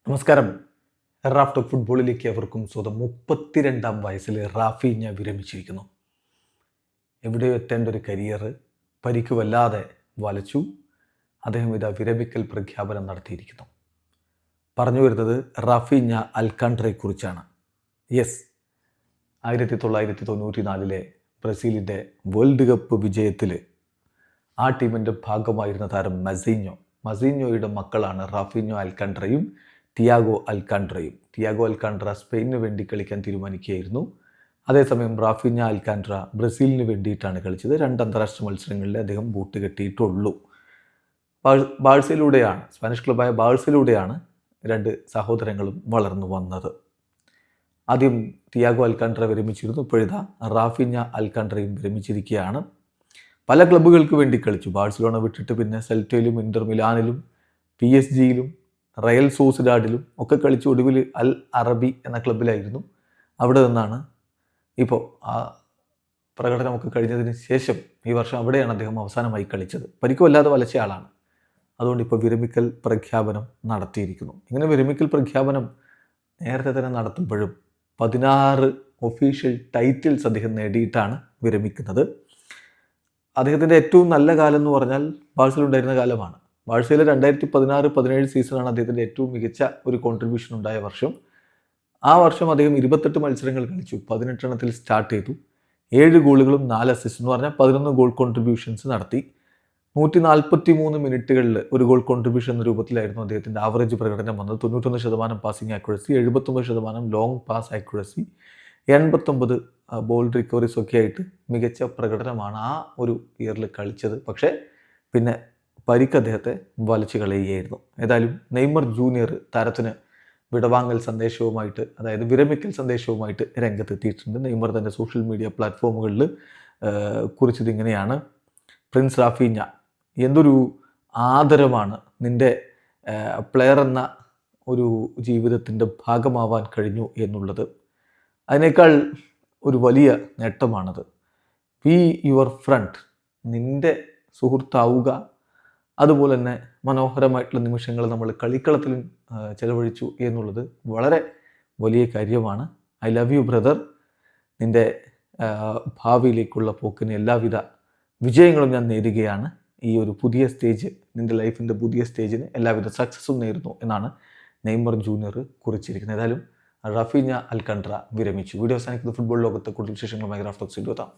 നമസ്കാരം. Raf talk ഫുട്ബോളിലേക്ക് അവർക്കും സ്വന്തം 32-ാം വയസ്സിൽ റാഫീഞ്ഞ വിരമിച്ചിരിക്കുന്നു. എവിടെയോ എത്തേണ്ട ഒരു കരിയർ പരിക്ക് വല്ലാതെ വലച്ചു. അദ്ദേഹം ഇതാ വിരമിക്കൽ പ്രഖ്യാപനം നടത്തിയിരിക്കുന്നു. പറഞ്ഞു വരുന്നത് റാഫീഞ്ഞ അൽക്കാൻഡ്രയെക്കുറിച്ചാണ്. യെസ്, 1994 ബ്രസീലിൻ്റെ വേൾഡ് കപ്പ് വിജയത്തിൽ ആ ടീമിൻ്റെ ഭാഗമായിരുന്ന താരം മസീഞ്ഞോയുടെ മക്കളാണ് റാഫീഞ്ഞോ അൽക്കാൻഡ്രയും തിയാഗോ അൽക്കാൻഡ്രയും. തിയാഗോ അൽക്കാൻഡ്ര സ്പെയിനിന് വേണ്ടി കളിക്കാൻ തീരുമാനിക്കുകയായിരുന്നു. അതേസമയം റാഫീഞ്ഞ അൽക്കാൻഡ്ര ബ്രസീലിന് വേണ്ടിയിട്ടാണ് കളിച്ചത്. 2 അന്താരാഷ്ട്ര മത്സരങ്ങളിൽ അദ്ദേഹം ബൂട്ട് കെട്ടിയിട്ടുള്ളൂ. ബാഴ്സയിലൂടെയാണ്, സ്പാനിഷ് ക്ലബ്ബായ ബാഴ്സയിലൂടെയാണ് 2 സഹോദരങ്ങളും വളർന്നു വന്നത്. ആദ്യം തിയാഗോ അൽക്കാൻഡ്ര വിരമിച്ചിരുന്നു. ഇപ്പോഴിതാ റാഫീഞ്ഞ അൽക്കാൻഡ്രയും വിരമിച്ചിരിക്കുകയാണ്. പല ക്ലബ്ബുകൾക്ക് വേണ്ടി കളിച്ചു. ബാഴ്സലോണ വിട്ടിട്ട് പിന്നെ സെൽറ്റയിലും ഇന്റർ മിലാനിലും PSG-യിലും റയൽ സോസിഡാഡിലും ഒക്കെ കളിച്ചു. ഒടുവിൽ അൽ അറബി എന്ന ക്ലബ്ബിലായിരുന്നു. അവിടെ നിന്നാണ് ഇപ്പോൾ ആ പ്രകടനമൊക്കെ കഴിഞ്ഞതിന് ശേഷം ഈ വർഷം അവിടെയാണ് അദ്ദേഹം അവസാനമായി കളിച്ചത്. പരിക്കുമല്ലാതെ വലച്ച ആളാണ്. അതുകൊണ്ട് ഇപ്പോൾ വിരമിക്കൽ പ്രഖ്യാപനം നടത്തിയിരിക്കുന്നു. ഇങ്ങനെ വിരമിക്കൽ പ്രഖ്യാപനം നേരത്തെ തന്നെ നടത്തുമ്പോഴും 16 ഒഫീഷ്യൽ ടൈറ്റിൽസ് അദ്ദേഹം നേടിയിട്ടാണ് വിരമിക്കുന്നത്. അദ്ദേഹത്തിൻ്റെ ഏറ്റവും നല്ല കാലം എന്ന് പറഞ്ഞാൽ ബാഴ്സയിലുണ്ടായിരുന്ന കാലമാണ്. ബാഴ്സയിലെ 2016-17 സീസണാണ് അദ്ദേഹത്തിൻ്റെ ഏറ്റവും മികച്ച ഒരു കോൺട്രിബ്യൂഷൻ ഉണ്ടായ വർഷം. ആ വർഷം അദ്ദേഹം 28 മത്സരങ്ങൾ കളിച്ചു. 18 എണ്ണത്തിൽ സ്റ്റാർട്ട് ചെയ്തു. 7 ഗോളുകളും 4 അസിസ്റ്റ് എന്ന് പറഞ്ഞാൽ 11 ഗോൾ കോൺട്രിബ്യൂഷൻസ് നടത്തി. 143 മിനിറ്റുകളിൽ ഒരു ഗോൾ കോൺട്രിബ്യൂഷൻ എന്ന രൂപത്തിലായിരുന്നു അദ്ദേഹത്തിൻ്റെ ആവറേജ് പ്രകടനം വന്നത്. 91% passing accuracy, 79% long pass accuracy, 89 ball recoveries ഒക്കെ ആയിട്ട് മികച്ച പ്രകടനമാണ് ആ ഒരു ഇയറിൽ കളിച്ചത്. പക്ഷേ പിന്നെ പരിക്ക് അദ്ദേഹത്തെ വലിച്ചു കളയുകയായിരുന്നു. ഏതായാലും നെയ്മർ ജൂനിയർ താരത്തിന് വിടവാങ്ങൽ സന്ദേശവുമായിട്ട്, അതായത് വിരമിക്കൽ സന്ദേശവുമായിട്ട് രംഗത്തെത്തിയിട്ടുണ്ട്. നെയ്മർ തൻ്റെ സോഷ്യൽ മീഡിയ പ്ലാറ്റ്ഫോമുകളിൽ കുറിച്ചത് ഇങ്ങനെയാണ്: പ്രിൻസ് റാഫീഞ്ഞ, എന്തൊരു ആദരമാണ് നിൻ്റെ പ്ലെയർ എന്ന ഒരു ജീവിതത്തിൻ്റെ ഭാഗമാവാൻ കഴിഞ്ഞു എന്നുള്ളത്. അതിനേക്കാൾ ഒരു വലിയ നേട്ടമാണത്. ബി യുവർ ഫ്രണ്ട്, നിൻ്റെ സുഹൃത്താവുക. അതുപോലെ തന്നെ മനോഹരമായിട്ടുള്ള നിമിഷങ്ങൾ നമ്മൾ കളിക്കളത്തിലും ചെലവഴിച്ചു എന്നുള്ളത് വളരെ വലിയ കാര്യമാണ്. I love you brother. നിൻ്റെ ഭാവിയിലേക്കുള്ള പോക്കിന് എല്ലാവിധ വിജയങ്ങളും ഞാൻ നേരുകയാണ്. ഈ ഒരു പുതിയ സ്റ്റേജ്, നിൻ്റെ ലൈഫിൻ്റെ പുതിയ സ്റ്റേജിന് എല്ലാവിധ സക്സസ്സും നേരുന്നു എന്നാണ് നെയ്മർ ജൂനിയർ കുറിച്ചിരിക്കുന്നത്. ഏതായാലും റാഫീഞ്ഞ അൽക്കാൻഡ്ര വിരമിച്ചു. വീഡിയോ അവസാനിക്കുന്നത് ഫുട്ബോൾ ലോകത്തെ കൂടുതൽ വിശേഷങ്ങളുമായി റാഫ് ടോക്സിൽ എത്താം.